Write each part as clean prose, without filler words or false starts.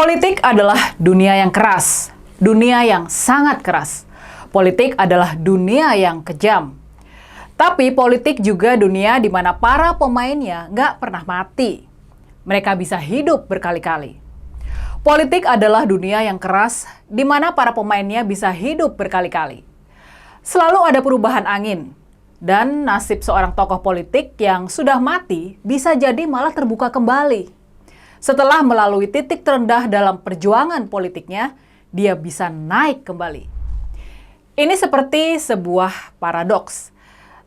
Politik adalah dunia yang keras, dunia yang sangat keras. Politik adalah dunia yang kejam. Tapi politik juga dunia di mana para pemainnya nggak pernah mati. Mereka bisa hidup berkali-kali. Politik adalah dunia yang keras di mana para pemainnya bisa hidup berkali-kali. Selalu ada perubahan angin. Dan nasib seorang tokoh politik yang sudah mati bisa jadi malah terbuka kembali. Setelah melalui titik terendah dalam perjuangan politiknya, dia bisa naik kembali. Ini seperti sebuah paradoks.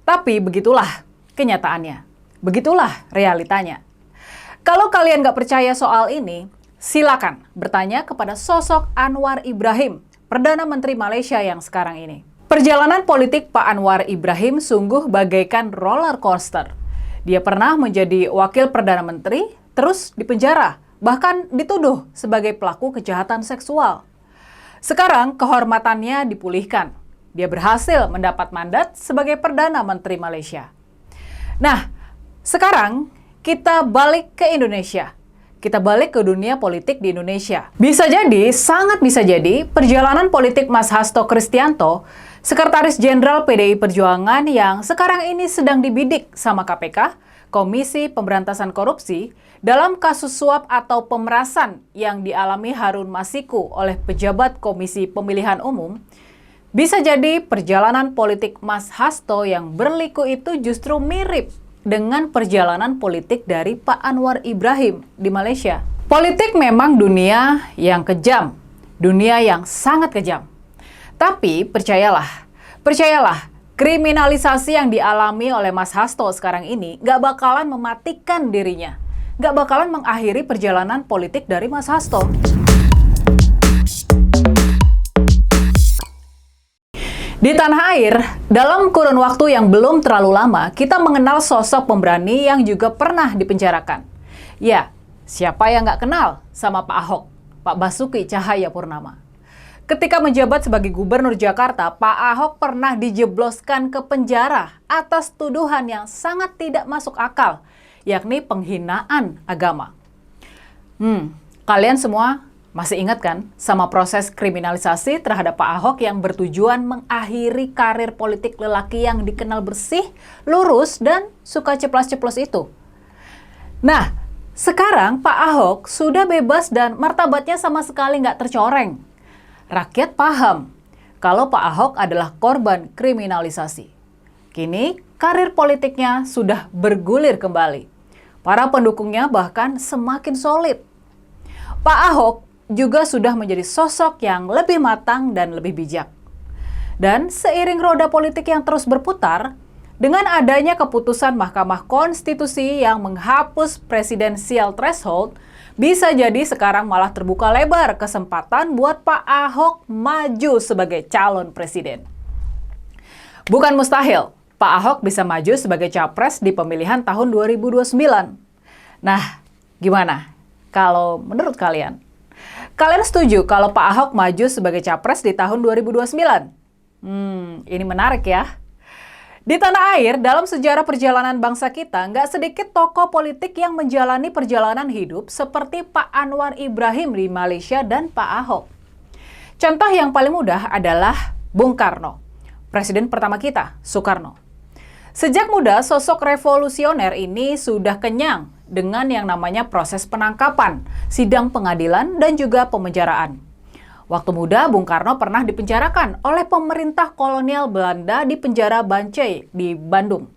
Tapi begitulah kenyataannya. Begitulah realitanya. Kalau kalian nggak percaya soal ini, silakan bertanya kepada sosok Anwar Ibrahim, Perdana Menteri Malaysia yang sekarang ini. Perjalanan politik Pak Anwar Ibrahim sungguh bagaikan roller coaster. Dia pernah menjadi wakil Perdana Menteri, terus dipenjara, bahkan dituduh sebagai pelaku kejahatan seksual. Sekarang kehormatannya dipulihkan. Dia berhasil mendapat mandat sebagai Perdana Menteri Malaysia. Nah, sekarang kita balik ke Indonesia. Kita balik ke dunia politik di Indonesia. Bisa jadi, sangat bisa jadi, perjalanan politik Mas Hasto Kristianto, Sekretaris Jenderal PDI Perjuangan yang sekarang ini sedang dibidik sama KPK, Komisi Pemberantasan Korupsi, dalam kasus suap atau pemerasan yang dialami Harun Masiku oleh pejabat Komisi Pemilihan Umum, bisa jadi perjalanan politik Mas Hasto yang berliku itu justru mirip dengan perjalanan politik dari Pak Anwar Ibrahim di Malaysia. Politik memang dunia yang kejam, dunia yang sangat kejam. Tapi percayalah, kriminalisasi yang dialami oleh Mas Hasto sekarang ini nggak bakalan mematikan dirinya. Nggak bakalan mengakhiri perjalanan politik dari Mas Hasto. Di tanah air, dalam kurun waktu yang belum terlalu lama, kita mengenal sosok pemberani yang juga pernah dipenjarakan. Ya, siapa yang nggak kenal sama Pak Ahok, Pak Basuki Cahayapurnama. Ketika menjabat sebagai Gubernur Jakarta, Pak Ahok pernah dijebloskan ke penjara atas tuduhan yang sangat tidak masuk akal, yakni penghinaan agama. Kalian semua masih ingat kan sama proses kriminalisasi terhadap Pak Ahok yang bertujuan mengakhiri karir politik lelaki yang dikenal bersih, lurus, dan suka ceplas-ceplos itu? Nah, sekarang Pak Ahok sudah bebas dan martabatnya sama sekali nggak tercoreng. Rakyat paham kalau Pak Ahok adalah korban kriminalisasi. Kini karir politiknya sudah bergulir kembali. Para pendukungnya bahkan semakin solid. Pak Ahok juga sudah menjadi sosok yang lebih matang dan lebih bijak. Dan seiring roda politik yang terus berputar, dengan adanya keputusan Mahkamah Konstitusi yang menghapus presidensial threshold, bisa jadi sekarang malah terbuka lebar kesempatan buat Pak Ahok maju sebagai calon presiden. Bukan mustahil, Pak Ahok bisa maju sebagai capres di pemilihan tahun 2029. Nah, gimana kalau menurut kalian? Kalian setuju kalau Pak Ahok maju sebagai capres di tahun 2029? Ini menarik ya. Di tanah air, dalam sejarah perjalanan bangsa kita, nggak sedikit tokoh politik yang menjalani perjalanan hidup seperti Pak Anwar Ibrahim di Malaysia dan Pak Ahok. Contoh yang paling mudah adalah Bung Karno, presiden pertama kita, Soekarno. Sejak muda, sosok revolusioner ini sudah kenyang dengan yang namanya proses penangkapan, sidang pengadilan, dan juga pemenjaraan. Waktu muda, Bung Karno pernah dipenjarakan oleh pemerintah kolonial Belanda di penjara Bancai di Bandung.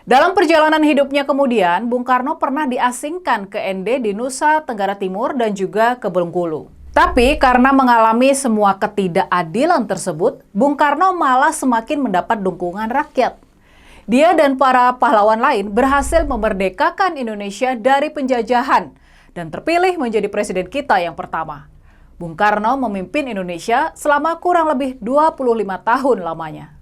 Dalam perjalanan hidupnya kemudian, Bung Karno pernah diasingkan ke ND di Nusa Tenggara Timur dan juga ke Bengkulu. Tapi karena mengalami semua ketidakadilan tersebut, Bung Karno malah semakin mendapat dukungan rakyat. Dia dan para pahlawan lain berhasil memerdekakan Indonesia dari penjajahan dan terpilih menjadi presiden kita yang pertama. Bung Karno memimpin Indonesia selama kurang lebih 25 tahun lamanya.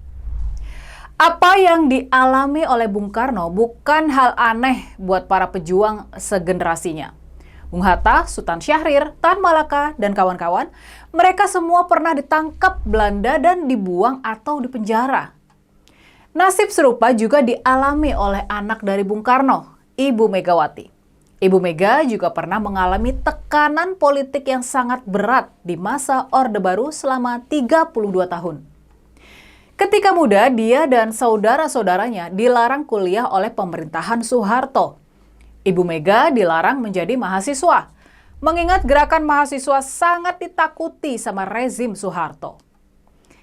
Apa yang dialami oleh Bung Karno bukan hal aneh buat para pejuang segenerasinya. Bung Hatta, Sultan Syahrir, Tan Malaka, dan kawan-kawan, mereka semua pernah ditangkap Belanda dan dibuang atau dipenjara. Nasib serupa juga dialami oleh anak dari Bung Karno, Ibu Megawati. Ibu Mega juga pernah mengalami tekanan politik yang sangat berat di masa Orde Baru selama 32 tahun. Ketika muda, dia dan saudara-saudaranya dilarang kuliah oleh pemerintahan Soeharto. Ibu Mega dilarang menjadi mahasiswa, mengingat gerakan mahasiswa sangat ditakuti sama rezim Soeharto.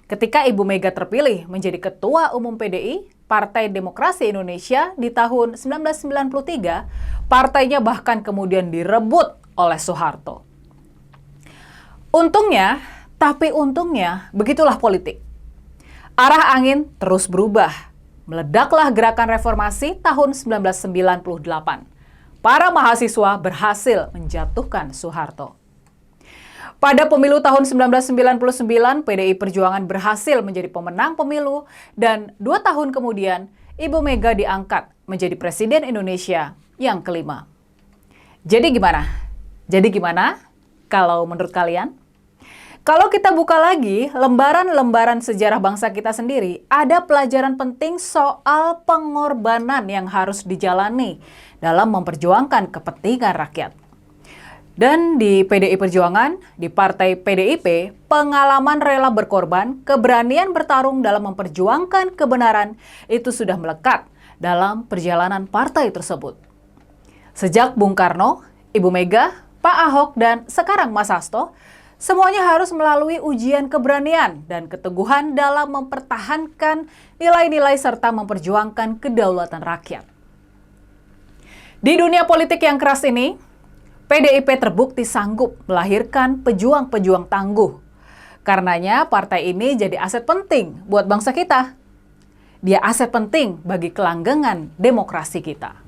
Ketika Ibu Mega terpilih menjadi Ketua Umum PDI, Partai Demokrasi Indonesia di tahun 1993, partainya bahkan kemudian direbut oleh Soeharto. Untungnya, begitulah politik. Arah angin terus berubah. Meledaklah gerakan reformasi tahun 1998. Para mahasiswa berhasil menjatuhkan Soeharto. Pada pemilu tahun 1999, PDI Perjuangan berhasil menjadi pemenang pemilu dan 2 tahun kemudian, Ibu Mega diangkat menjadi Presiden Indonesia yang kelima. Jadi gimana kalau menurut kalian? Kalau kita buka lagi lembaran-lembaran sejarah bangsa kita sendiri, ada pelajaran penting soal pengorbanan yang harus dijalani dalam memperjuangkan kepentingan rakyat. Dan di PDI Perjuangan, di Partai PDIP, pengalaman rela berkorban, keberanian bertarung dalam memperjuangkan kebenaran itu sudah melekat dalam perjalanan partai tersebut. Sejak Bung Karno, Ibu Mega, Pak Ahok, dan sekarang Mas Hasto, semuanya harus melalui ujian keberanian dan keteguhan dalam mempertahankan nilai-nilai serta memperjuangkan kedaulatan rakyat. Di dunia politik yang keras ini, PDIP terbukti sanggup melahirkan pejuang-pejuang tangguh. Karenanya partai ini jadi aset penting buat bangsa kita. Dia aset penting bagi kelanggengan demokrasi kita.